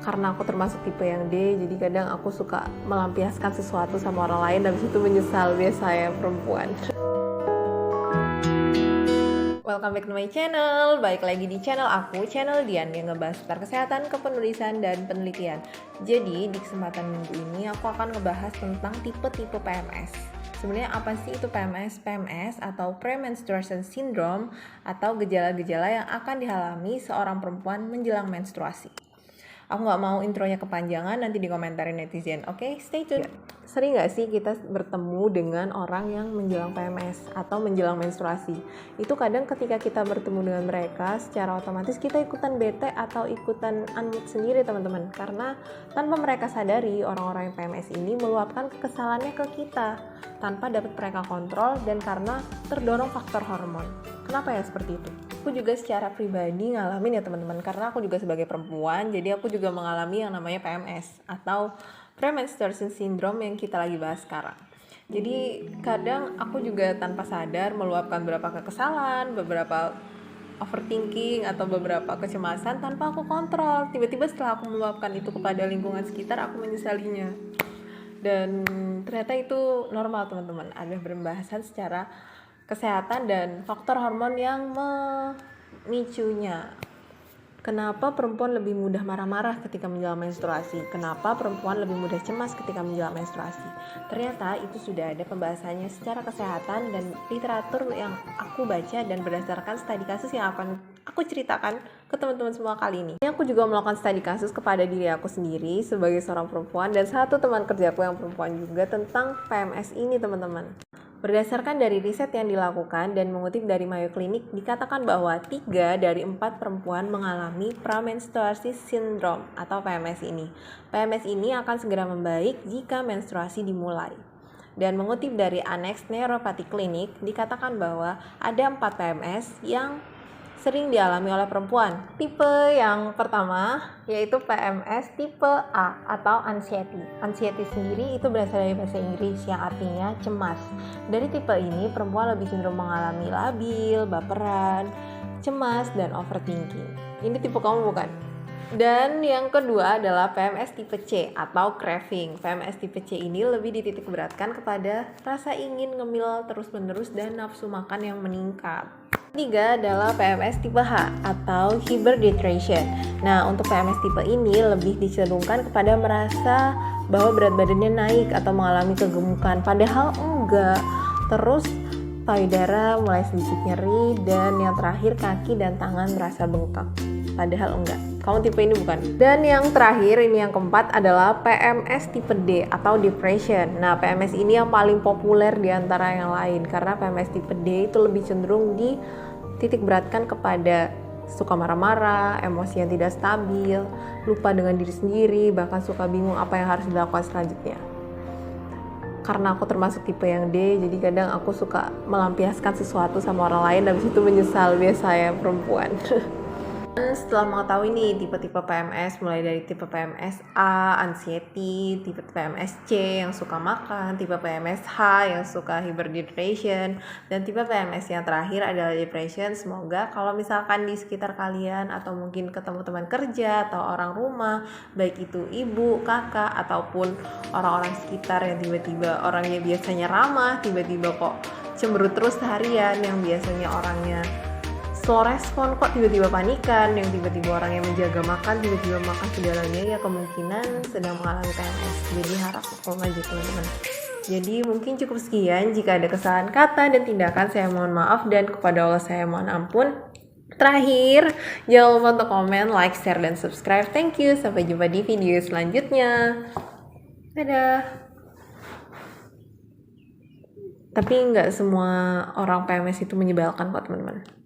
Karena aku termasuk tipe yang D, jadi kadang aku suka melampiaskan sesuatu sama orang lain dan itu menyesal biasa ya perempuan. Welcome back to my channel. Baik lagi di channel aku, channel Dian yang ngebahas seputar kesehatan, kepenulisan, dan penelitian. Jadi di kesempatan minggu ini aku akan ngebahas tentang tipe-tipe PMS. Sebenarnya apa sih itu PMS? PMS atau Premenstruation Syndrome atau gejala-gejala yang akan dialami seorang perempuan menjelang menstruasi. Aku gak mau intronya kepanjangan, nanti dikomentarin netizen. Oke, stay tune. Sering gak sih kita bertemu dengan orang yang menjelang PMS atau menjelang menstruasi? Itu kadang ketika kita bertemu dengan mereka, secara otomatis kita ikutan bete atau ikutan unmood sendiri teman-teman. Karena tanpa mereka sadari, orang-orang yang PMS ini meluapkan kekesalannya ke kita tanpa dapat mereka kontrol dan karena terdorong faktor hormon. Kenapa ya seperti itu? Aku juga secara pribadi ngalamin ya teman-teman, karena aku juga sebagai perempuan, jadi aku juga mengalami yang namanya PMS atau Premenstruation Syndrome yang kita lagi bahas sekarang. Jadi kadang aku juga tanpa sadar meluapkan beberapa kekesalan, beberapa overthinking atau beberapa kecemasan tanpa aku kontrol. Tiba-tiba setelah aku meluapkan itu kepada lingkungan sekitar, aku menyesalinya. Dan ternyata itu normal teman-teman, ada pembahasan secara kesehatan dan faktor hormon yang memicunya. Kenapa perempuan lebih mudah marah-marah ketika menjelang menstruasi? Kenapa perempuan lebih mudah cemas ketika menjelang menstruasi? Ternyata itu sudah ada pembahasannya secara kesehatan dan literatur yang aku baca dan berdasarkan studi kasus yang akan aku ceritakan ke teman-teman semua kali ini. Aku juga melakukan studi kasus kepada diri aku sendiri sebagai seorang perempuan dan satu teman kerjaku yang perempuan juga tentang PMS ini teman-teman. Berdasarkan dari riset yang dilakukan dan mengutip dari Mayo Clinic, dikatakan bahwa 3 dari 4 perempuan mengalami Premenstruation Syndrome atau PMS ini. PMS ini akan segera membaik jika menstruasi dimulai. Dan mengutip dari Annex Neuropathy Clinic, dikatakan bahwa ada 4 PMS yang sering dialami oleh perempuan. Tipe yang pertama yaitu PMS tipe A atau anxiety. Anxiety sendiri itu berasal dari bahasa Inggris yang artinya cemas. Dari tipe ini perempuan lebih cenderung mengalami labil, baperan, cemas, dan overthinking. Ini tipe kamu bukan? Dan yang kedua adalah PMS tipe C atau craving. PMS tipe C ini lebih dititik beratkan kepada rasa ingin ngemil terus-menerus dan nafsu makan yang meningkat. Ketiga adalah PMS tipe H atau hyperhidration. Nah, untuk PMS tipe ini lebih dicenderungkan kepada merasa bahwa berat badannya naik atau mengalami kegemukan, padahal enggak. Terus payudara mulai sedikit nyeri dan yang terakhir kaki dan tangan merasa bengkak, padahal enggak. Kamu tipe ini bukan? Dan yang terakhir, ini yang keempat adalah PMS tipe D atau depression. Nah, PMS ini yang paling populer di antara yang lain karena PMS tipe D itu lebih cenderung dititik beratkan kepada suka marah-marah, emosi yang tidak stabil, lupa dengan diri sendiri, bahkan suka bingung apa yang harus dilakukan selanjutnya. Karena aku termasuk tipe yang D, jadi kadang aku suka melampiaskan sesuatu sama orang lain dan itu menyesal biasa ya perempuan. Setelah mengetahui nih tipe-tipe PMS, mulai dari tipe PMS A, anxiety, tipe PMS C yang suka makan, tipe PMS H yang suka hyperhidration, dan tipe PMS yang terakhir adalah depression. Semoga kalau misalkan di sekitar kalian atau mungkin ketemu teman kerja atau orang rumah, baik itu ibu, kakak, ataupun orang-orang sekitar yang tiba-tiba orangnya biasanya ramah, tiba-tiba kok cemberut terus seharian, yang biasanya orangnya slow respon kok tiba-tiba panikan, yang tiba-tiba orang yang menjaga makan tiba-tiba makan segalanya, ya kemungkinan sedang mengalami PMS. Jadi harap koma aja teman-teman. Jadi mungkin cukup sekian. Jika ada kesalahan kata dan tindakan saya mohon maaf dan kepada Allah saya mohon ampun. Terakhir, jangan lupa untuk komen, like, share, dan subscribe. Thank you, sampai jumpa di video selanjutnya. Dadah. Tapi nggak semua orang PMS itu menyebalkan kok teman-teman.